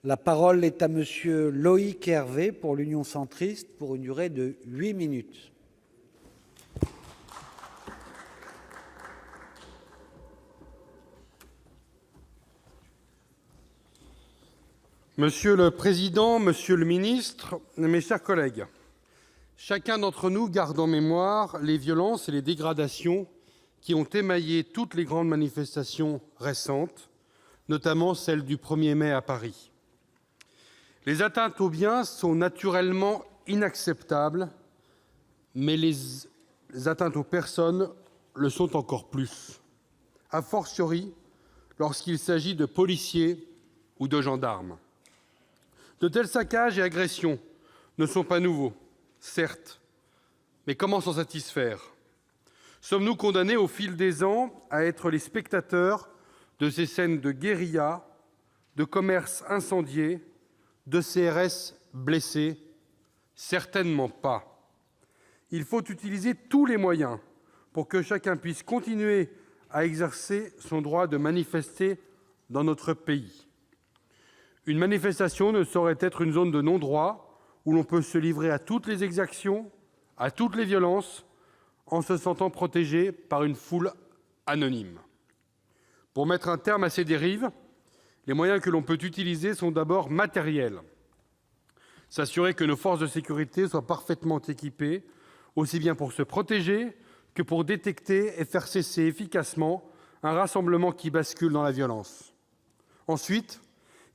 La parole est à Monsieur Loïc Hervé pour l'Union centriste pour une durée de 8 minutes. Monsieur le Président, Monsieur le Ministre, mes chers collègues, chacun d'entre nous garde en mémoire les violences et les dégradations qui ont émaillé toutes les grandes manifestations récentes, notamment celle du 1er mai à Paris. Les atteintes aux biens sont naturellement inacceptables, mais les atteintes aux personnes le sont encore plus, a fortiori lorsqu'il s'agit de policiers ou de gendarmes. De tels saccages et agressions ne sont pas nouveaux, certes, mais comment s'en satisfaire? Sommes-nous condamnés au fil des ans à être les spectateurs de ces scènes de guérilla, de commerces incendiés, de CRS blessés? Certainement pas. Il faut utiliser tous les moyens pour que chacun puisse continuer à exercer son droit de manifester dans notre pays. Une manifestation ne saurait être une zone de non-droit où l'on peut se livrer à toutes les exactions, à toutes les violences, en se sentant protégé par une foule anonyme. Pour mettre un terme à ces dérives, les moyens que l'on peut utiliser sont d'abord matériels. S'assurer que nos forces de sécurité soient parfaitement équipées, aussi bien pour se protéger que pour détecter et faire cesser efficacement un rassemblement qui bascule dans la violence. Ensuite,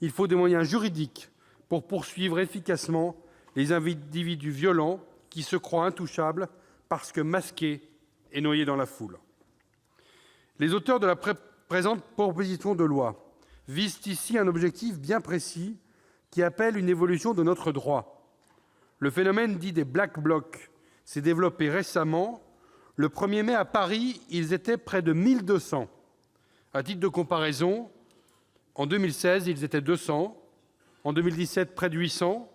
il faut des moyens juridiques pour poursuivre efficacement les individus violents qui se croient intouchables parce que masqués et noyés dans la foule. Les auteurs de la présente proposition de loi visent ici un objectif bien précis qui appelle une évolution de notre droit. Le phénomène dit des Black Blocs s'est développé récemment. Le 1er mai à Paris, ils étaient près de 1200. À titre de comparaison, en 2016, ils étaient 200, en 2017, près de 800,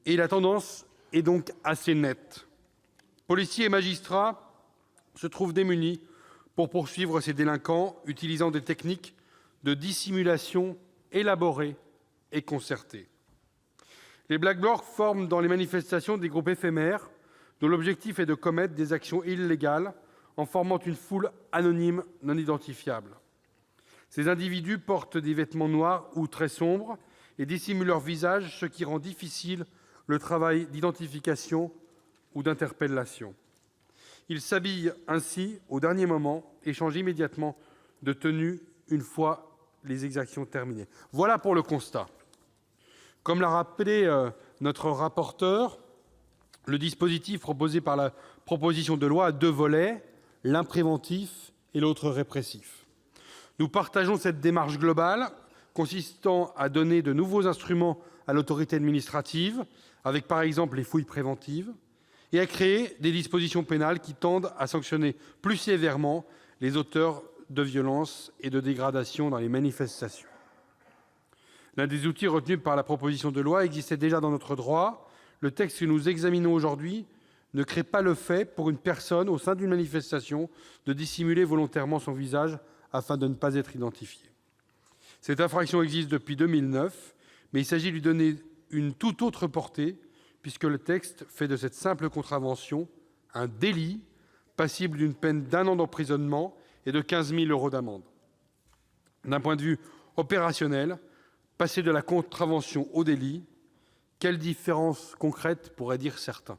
et la tendance est donc assez nette. Policiers et magistrats se trouvent démunis pour poursuivre ces délinquants, utilisant des techniques de dissimulation élaborées et concertées. Les Black Blocs forment dans les manifestations des groupes éphémères dont l'objectif est de commettre des actions illégales en formant une foule anonyme non identifiable. Ces individus portent des vêtements noirs ou très sombres et dissimulent leur visage, ce qui rend difficile le travail d'identification ou d'interpellation. Ils s'habillent ainsi au dernier moment et changent immédiatement de tenue une fois les exactions terminées. Voilà pour le constat. Comme l'a rappelé notre rapporteur, le dispositif proposé par la proposition de loi a deux volets, l'un préventif et l'autre répressif. Nous partageons cette démarche globale consistant à donner de nouveaux instruments à l'autorité administrative, avec par exemple les fouilles préventives, et à créer des dispositions pénales qui tendent à sanctionner plus sévèrement les auteurs de violences et de dégradations dans les manifestations. L'un des outils retenus par la proposition de loi existait déjà dans notre droit. Le texte que nous examinons aujourd'hui ne crée pas le fait pour une personne au sein d'une manifestation de dissimuler volontairement son visage afin de ne pas être identifié. Cette infraction existe depuis 2009, mais il s'agit de lui donner une toute autre portée, puisque le texte fait de cette simple contravention un délit passible d'une peine d'1 an d'emprisonnement et de 15 000 € d'amende. D'un point de vue opérationnel, passer de la contravention au délit, quelle différence concrète pourraient dire certains?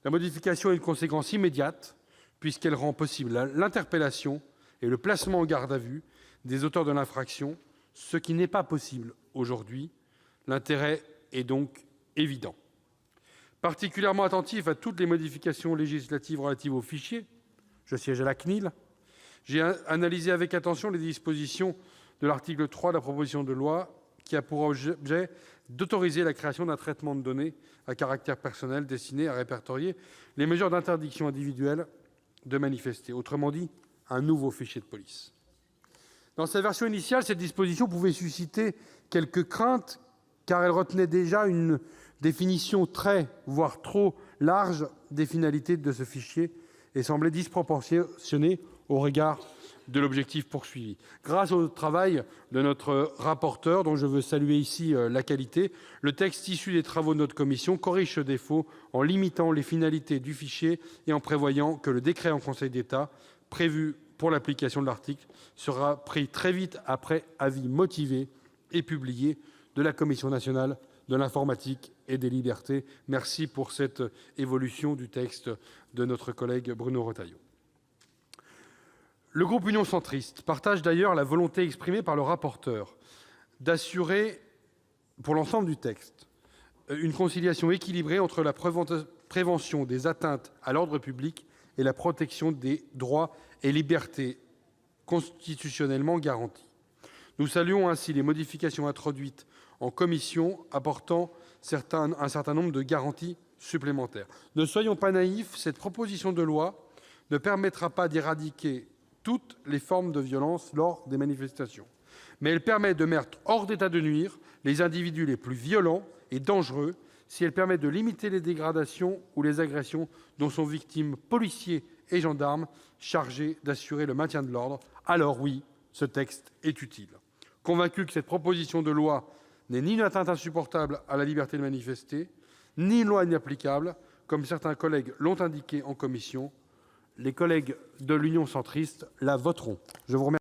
La modification a une conséquence immédiate, puisqu'elle rend possible l'interpellation et le placement en garde à vue des auteurs de l'infraction, ce qui n'est pas possible aujourd'hui. L'intérêt est donc évident. Particulièrement attentif à toutes les modifications législatives relatives aux fichiers, je siège à la CNIL, j'ai analysé avec attention les dispositions de l'article 3 de la proposition de loi qui a pour objet d'autoriser la création d'un traitement de données à caractère personnel destiné à répertorier les mesures d'interdiction individuelle de manifester, autrement dit, un nouveau fichier de police. Dans sa version initiale, cette disposition pouvait susciter quelques craintes, car elle retenait déjà une définition très, voire trop large des finalités de ce fichier et semblait disproportionnée au regard de l'objectif poursuivi. Grâce au travail de notre rapporteur, dont je veux saluer ici la qualité, le texte issu des travaux de notre commission corrige ce défaut en limitant les finalités du fichier et en prévoyant que le décret en Conseil d'État prévu pour l'application de l'article sera pris très vite après avis motivé et publié de la Commission nationale de l'informatique et des libertés. Merci pour cette évolution du texte de notre collègue Bruno Retailleau. Le groupe Union Centriste partage d'ailleurs la volonté exprimée par le rapporteur d'assurer, pour l'ensemble du texte, une conciliation équilibrée entre la prévention des atteintes à l'ordre public et la protection des droits et libertés constitutionnellement garantis. Nous saluons ainsi les modifications introduites en commission, apportant un certain nombre de garanties supplémentaires. Ne soyons pas naïfs, cette proposition de loi ne permettra pas d'éradiquer toutes les formes de violence lors des manifestations, mais elle permet de mettre hors d'état de nuire les individus les plus violents et dangereux si elle permet de limiter les dégradations ou les agressions dont sont victimes policiers et gendarmes chargés d'assurer le maintien de l'ordre. Alors oui, ce texte est utile. Convaincu que cette proposition de loi n'est ni une atteinte insupportable à la liberté de manifester, ni une loi inapplicable, comme certains collègues l'ont indiqué en commission, les collègues de l'Union centriste la voteront. Je vous remercie.